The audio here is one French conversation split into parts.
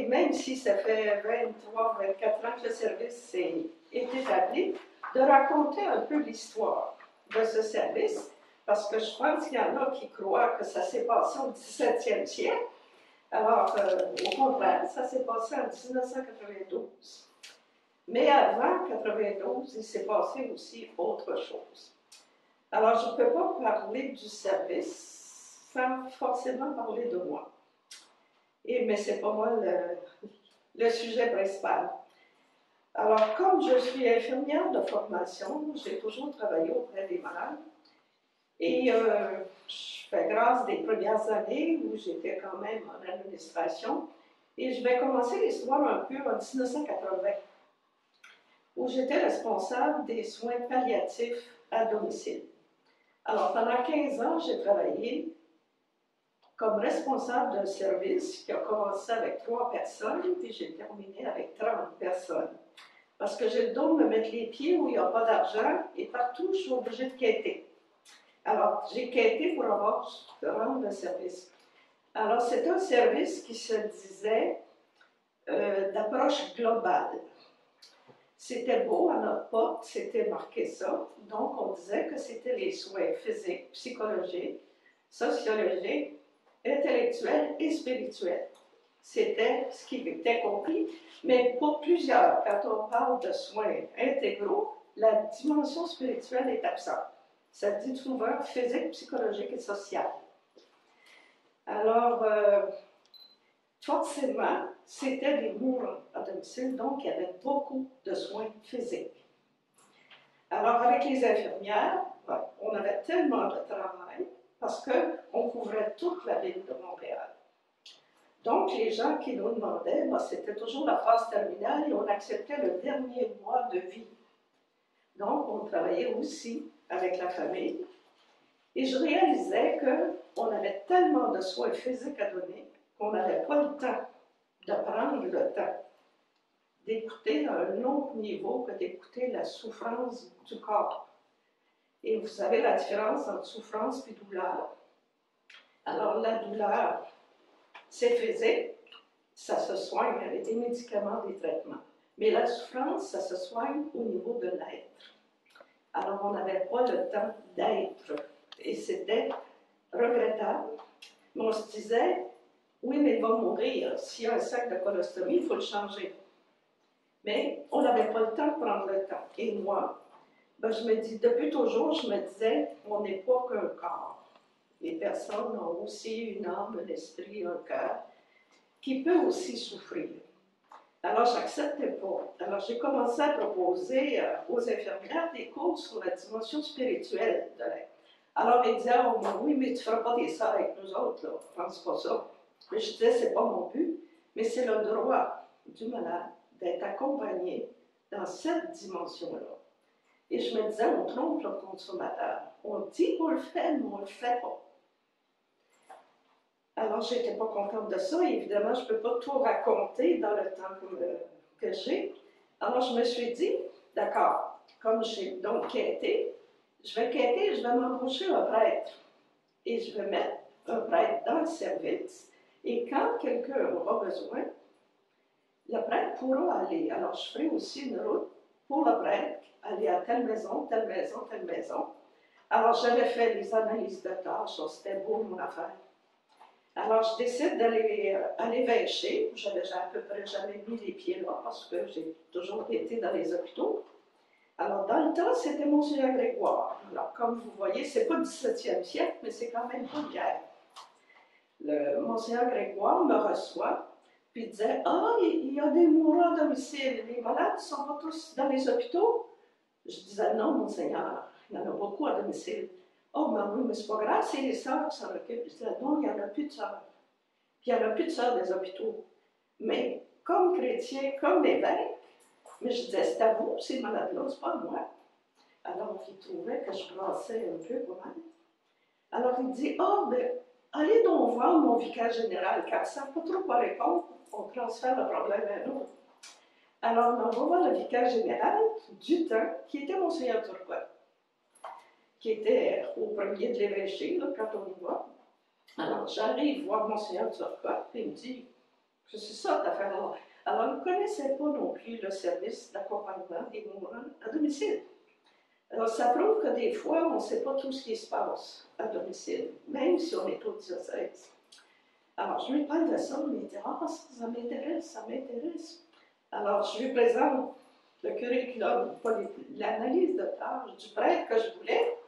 même si ça fait 23, 24 ans que le service est établi, de raconter un peu l'histoire de ce service, parce que je pense qu'il y en a qui croient que ça s'est passé au 17e siècle. Alors, au contraire, ça s'est passé en 1992. Mais avant 1992, il s'est passé aussi autre chose. Alors, je ne peux pas parler du service sans forcément parler de moi. Mais ce n'est pas moi le sujet principal. Alors, comme je suis infirmière de formation, j'ai toujours travaillé auprès des malades. Et je fais grâce des premières années où j'étais quand même en administration. Et je vais commencer l'histoire un peu en 1980, où j'étais responsable des soins palliatifs à domicile. Alors, pendant 15 ans, j'ai travaillé comme responsable d'un service qui a commencé avec 3 personnes, puis j'ai terminé avec 30 personnes. Parce que j'ai le don de me mettre les pieds où il n'y a pas d'argent, et partout, je suis obligée de quêter. Alors, j'ai quêté pour rendre le service. Alors, c'est un service qui se disait d'approche globale. C'était beau à notre porte, c'était marqué ça. Donc, on disait que c'était les soins physiques, psychologiques, sociologiques, intellectuels et spirituels. C'était ce qui était compris, mais pour plusieurs, quand on parle de soins intégraux, la dimension spirituelle est absente. Ça dit souvent physique, psychologique et social. Alors, forcément, c'était des mourants à domicile, donc il y avait beaucoup de soins physiques. Alors, avec les infirmières, on avait tellement de travail parce qu'on couvrait toute la ville de Montréal. Donc, les gens qui nous demandaient, c'était toujours la phase terminale et on acceptait le dernier mois de vie. Donc, on travaillait aussi avec la famille. Et je réalisais qu'on avait tellement de soins physiques à donner qu'on n'avait pas le temps de prendre le temps d'écouter à un autre niveau que d'écouter la souffrance du corps. Et vous savez la différence entre souffrance et douleur. Alors, la douleur, c'est physique, ça se soigne avec des médicaments, des traitements. Mais la souffrance, ça se soigne au niveau de l'être. Alors, on n'avait pas le temps d'être. Et c'était regrettable. Mais on se disait, oui, mais il va mourir. S'il y a un sac de colostomie, il faut le changer. Mais on n'avait pas le temps de prendre le temps. Et moi, je me dis, depuis toujours, je me disais, on n'est pas qu'un corps. Les personnes ont aussi une âme, un esprit, un cœur, qui peut aussi souffrir. Alors, je n'acceptais pas. Alors, j'ai commencé à proposer aux infirmières des cours sur la dimension spirituelle de l'être. Alors, ils disaient, oh, oui, mais tu ne feras pas des ça avec nous autres, là. Je ne pense pas ça. Mais je disais, ce n'est pas mon but, mais c'est le droit du malade d'être accompagné dans cette dimension-là. Et je me disais, on trompe le consommateur. On dit qu'on le fait, mais on ne le fait pas. Alors, je n'étais pas contente de ça. Et évidemment, je ne peux pas tout raconter dans le temps que j'ai. Alors, je me suis dit, d'accord, comme j'ai donc quêté, je vais quêter, je vais m'embaucher un prêtre. Et je vais mettre un prêtre dans le service. Et quand quelqu'un aura besoin, le prêtre pourra aller. Alors, je ferai aussi une route pour le prêtre, aller à telle maison, telle maison, telle maison. Alors, j'avais fait les analyses de tâches, c'était beau mon affaire. Alors, je décide d'aller vêcher. Je n'avais à peu près jamais mis les pieds là parce que j'ai toujours été dans les hôpitaux. Alors, dans le temps, c'était Monseigneur Grégoire. Alors, comme vous voyez, ce n'est pas le 17e siècle, mais c'est quand même pas hier. Le Monseigneur Grégoire me reçoit, puis il disait, ah, il y a des mourants à domicile. Les malades ne sont pas tous dans les hôpitaux? Je disais, non, Monseigneur, il y en a beaucoup à domicile. Oh, mais oui, mais c'est pas grave, c'est les sœurs qui s'en occupent. Je disais, non, il n'y en a plus de sœurs. Puis il n'y en a plus de sœurs des hôpitaux. Mais comme chrétien, comme évêque, mais je disais, c'est à vous, ces malades-là, c'est pas à moi. Alors, il trouvait que je brassais un peu quand même. Alors, il dit, oh, ben, allez donc voir mon vicaire général, car ça ne savent pas trop quoi répondre, on transfère le problème à un autre. Alors, on va voir le vicaire général du temps, qui était Monseigneur Turcotte, qui était au premier de l'évêché, quand on y va. Alors, j'arrive voir Monseigneur Turcotte, et il me dit, C'est ça, cette affaire-là. Alors, ils ne connaissaient pas non plus le service d'accompagnement des mourants à domicile. Alors, ça prouve que des fois, on ne sait pas tout ce qui se passe à domicile, même si on est au diocèse. Alors, je lui parle de ça, il me dit « Ah, ça m'intéresse, ça m'intéresse. » Alors, je lui présente le curriculum, l'analyse de tâches du prêtre que je voulais.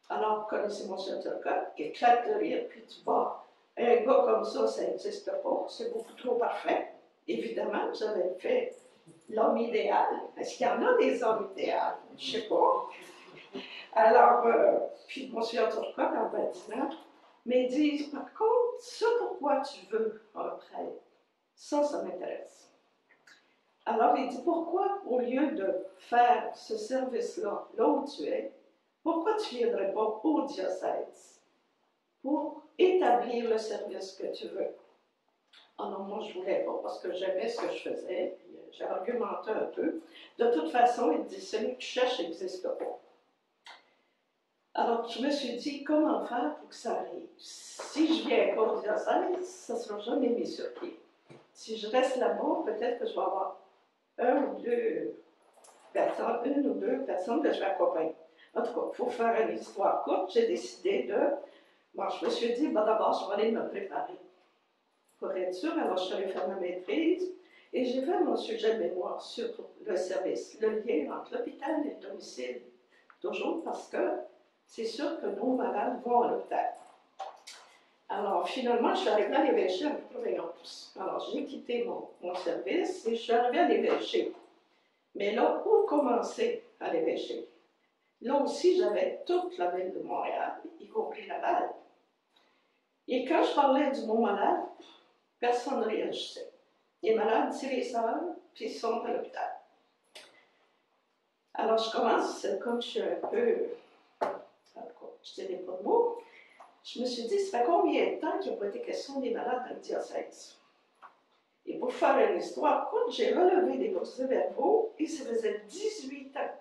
Alors, vous connaissez mon Turcotte, qui éclate de rire, puis tu vois, un gars comme ça n'existe pas, c'est beaucoup trop parfait. Évidemment, j'avais fait l'homme idéal. Est-ce qu'il y en a des hommes idéaux? Je ne sais pas. Alors, puis M. Turcotte, en bâtiment, me dit, par contre, ça pourquoi tu veux un prêtre, ça m'intéresse. Alors, il dit, pourquoi, au lieu de faire ce service-là, là où tu es, pourquoi tu ne viendrais pas au diocèse pour établir le service que tu veux? Alors, moi, je ne voulais pas parce que j'aimais ce que je faisais, puis j'ai argumenté un peu. De toute façon, il dit, celui que tu cherches n'existe pas. Alors, je me suis dit, comment faire pour que ça arrive? Si je viens pas au diocèse, ça ne sera jamais mis sur pied. Si je reste là-bas, peut-être que je vais avoir une ou deux personnes que je vais accompagner. En tout cas, il faut faire une histoire courte. J'ai décidé de... Bon, je me suis dit, d'abord, je vais aller me préparer pour être sûre. Alors, je suis allée faire ma maîtrise et j'ai fait mon sujet de mémoire sur le service, le lien entre l'hôpital et le domicile. Toujours parce que c'est sûr que nos malades vont à l'hôpital. Alors, finalement, je suis arrivée à l'évêché en 91. Alors, j'ai quitté mon service et je suis arrivée à l'évêché. Mais là, où commencer à l'évêché? Là aussi, j'avais toute la ville de Montréal, y compris Laval. Et quand je parlais du mot malade, personne ne réagissait. Les malades, c'est les sœurs, puis ils sont à l'hôpital. Alors, je commence, comme je suis un peu, je ne dirais pas de mots, je me suis dit, ça fait combien de temps qu'il n'y a pas été question des malades dans le diocèse? Et pour faire une histoire courte, j'ai relevé des procès-verbaux et ça faisait 18 ans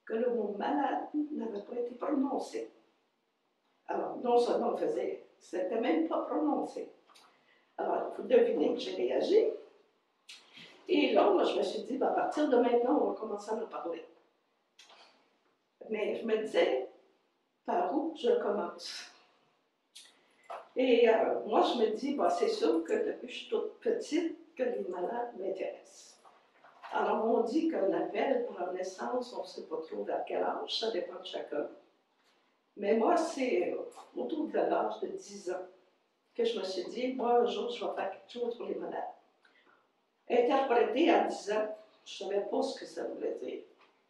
que le mot malade n'avait pas été prononcé. Alors, non seulement c'était même pas prononcé. Alors, il faut deviner que j'ai réagi. Et là, moi, je me suis dit, à partir de maintenant, on va commencer à me parler. Mais je me disais, par où je commence? Et moi, je me dis, c'est sûr que depuis que je suis toute petite, que les malades m'intéressent. Alors, on dit qu'un appel pour la naissance, on ne sait pas trop vers quel âge, ça dépend de chacun. Mais moi, c'est autour de l'âge de 10 ans que je me suis dit, moi, un jour, je vais faire quelque chose pour les malades. Interpréter à 10 ans, je ne savais pas ce que ça voulait dire.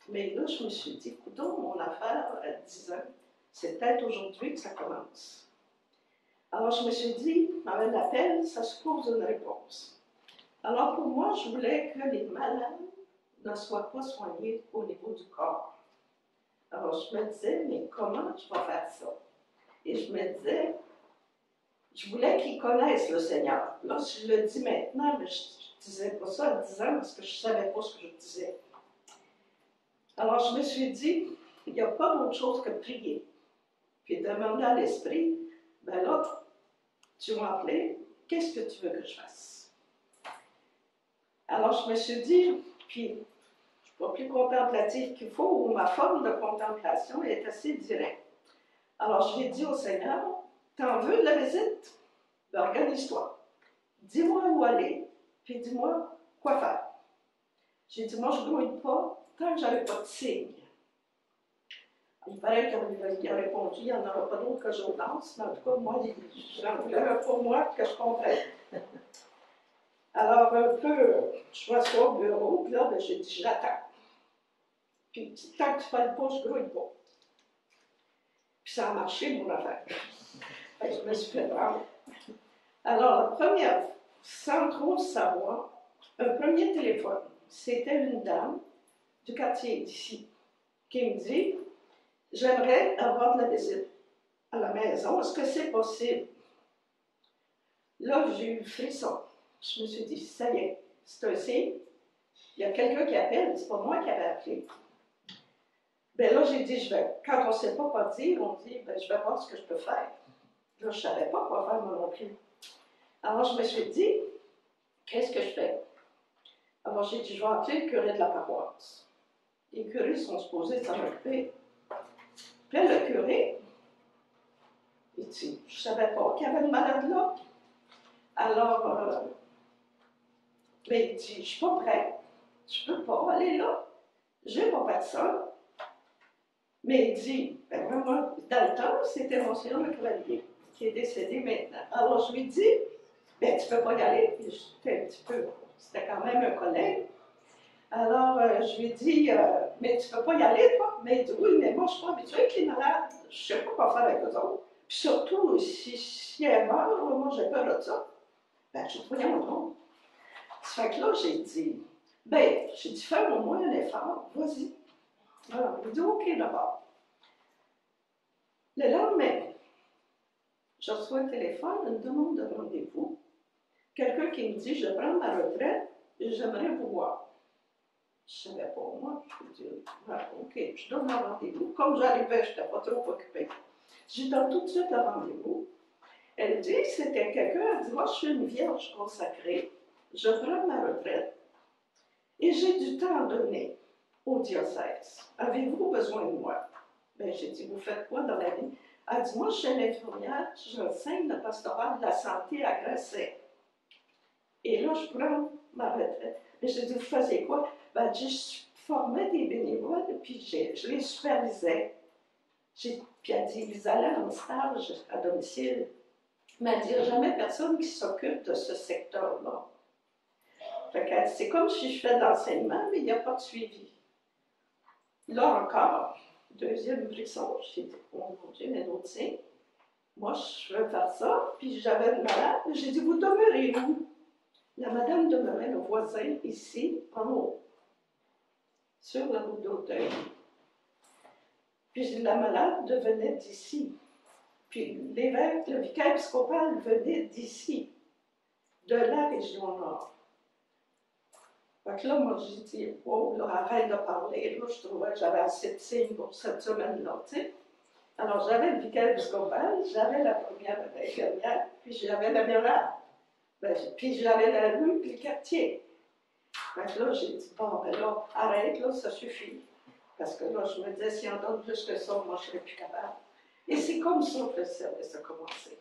Mais là, je me suis dit, écoutons, mon affaire à 10 ans, c'est peut-être aujourd'hui que ça commence. Alors, je me suis dit, avec l'appel, ça suppose une réponse. Alors, pour moi, je voulais que les malades ne soient pas soignés au niveau du corps. Alors, je me disais, mais comment je vais faire ça? Et je me disais, je voulais qu'ils connaissent le Seigneur. Là, je le dis maintenant, mais je ne disais pas ça à 10 ans parce que je ne savais pas ce que je disais. Alors, je me suis dit, il n'y a pas d'autre chose que prier. Puis demander à l'Esprit, ben là, tu m'as appelé, qu'est-ce que tu veux que je fasse? Alors, je me suis dit, puis je ne suis pas plus contemplative qu'il faut, ou ma forme de contemplation est assez directe. Alors, j'ai dit au Seigneur, t'en veux de la visite? Ben, organise-toi. Dis-moi où aller, puis dis-moi quoi faire. J'ai dit, moi, je ne grouille pas tant que je n'avais pas de signe. Il paraît qu'il a répondu, il n'y en aura pas d'autre que Jonas, mais en tout cas, moi, j'en voulais un pour moi que je comprenne. Alors, un peu, je m'assois au bureau, puis là, j'ai dit, j'attends. Puis, tant que tu ne parles pas, je ne grouille pas. Puis ça a marché, mon affaire. Je me suis fait prendre. Alors, la première, sans trop savoir, un premier téléphone, c'était une dame du quartier d'ici qui me dit, j'aimerais avoir de la visite à la maison, est-ce que c'est possible? Là, j'ai eu le frisson. Je me suis dit, ça y est, c'est un signe. Il y a quelqu'un qui appelle, c'est pas moi qui avais appelé. Bien là, j'ai dit, quand on ne sait pas quoi dire, on dit, ben, je vais voir ce que je peux faire. Là, je ne savais pas quoi faire, moi non plus. Alors, je me suis dit, qu'est-ce que je fais? Alors j'ai dit, je vais appeler le curé de la paroisse. Les curés sont supposés s'en occuper. Puis le curé, il dit, je ne savais pas qu'il y avait une malade là. Alors, mais il dit, je ne suis pas prête, je ne peux pas aller là, je n'ai pas personne. Mais il dit, ben vraiment, dans le temps, c'était Monsieur le Cavalier, qui est décédé maintenant. Alors je lui dis, ben tu ne peux pas y aller. J'étais un petit peu, c'était quand même un collègue. Alors je lui dis, mais tu ne peux pas y aller, toi? Mais il dit, oui, mais moi je ne suis pas habituée avec les malades, je ne sais pas quoi faire avec eux autres. Puis surtout, si elle meurt, moi j'ai peur de ça. Ben je dis, voyons donc. Ça fait que là, j'ai dit, ben, j'ai dit, fais au moins un effort, vas-y. Alors, il dit, OK, d'abord. Le lendemain, je reçois un téléphone, une demande de rendez-vous. Quelqu'un qui me dit, je prends ma retraite et j'aimerais vous voir. Je ne savais pas, moi. Je dis, ah, OK, je donne un rendez-vous. Comme j'arrivais, je n'étais pas trop occupée. Je donne tout de suite le rendez-vous. Elle dit, c'était quelqu'un, elle dit, moi, je suis une vierge consacrée, je prends ma retraite et j'ai du temps à donner au diocèse. Avez-vous besoin de moi? Bien, j'ai dit, vous faites quoi dans la vie? Elle dit, moi, je suis une infirmière, j'enseigne le pastoral de la santé à Grasset. Et là, je prends ma retraite. Mais j'ai dit, vous faisiez quoi? Ben, je formais des bénévoles, puis je les supervisais. Puis elle dit, ils allaient en stage à domicile. Mais elle dit, il n'y a jamais personne qui s'occupe de ce secteur-là. Fait qu'elle dit, c'est comme si je fais de l'enseignement, mais il n'y a pas de suivi. Là encore, deuxième frisson, j'ai dit, oh mon Dieu, mais d'autres signes. Moi, je veux faire ça, puis j'avais une malade. J'ai dit, vous demeurez où? La madame demeurait le voisin ici, en haut, sur la route d'Auteuil. Puis la malade venait d'ici. Puis l'évêque, le vicaire épiscopal venait d'ici, de la région nord. Fait que là, moi, j'ai dit, wow, là, arrête de parler. Là, je trouvais que j'avais assez de signes pour cette semaine-là, tu sais. Alors, j'avais le vicaire épiscopal, j'avais la première infirmière, puis j'avais la malade. Puis j'avais la rue, puis le quartier. Fait que là, j'ai dit, bon, ben là, arrête, là, ça suffit. Parce que là, je me disais, si on donne plus que ça, moi, je ne serais plus capable. Et c'est comme ça que le service a commencé.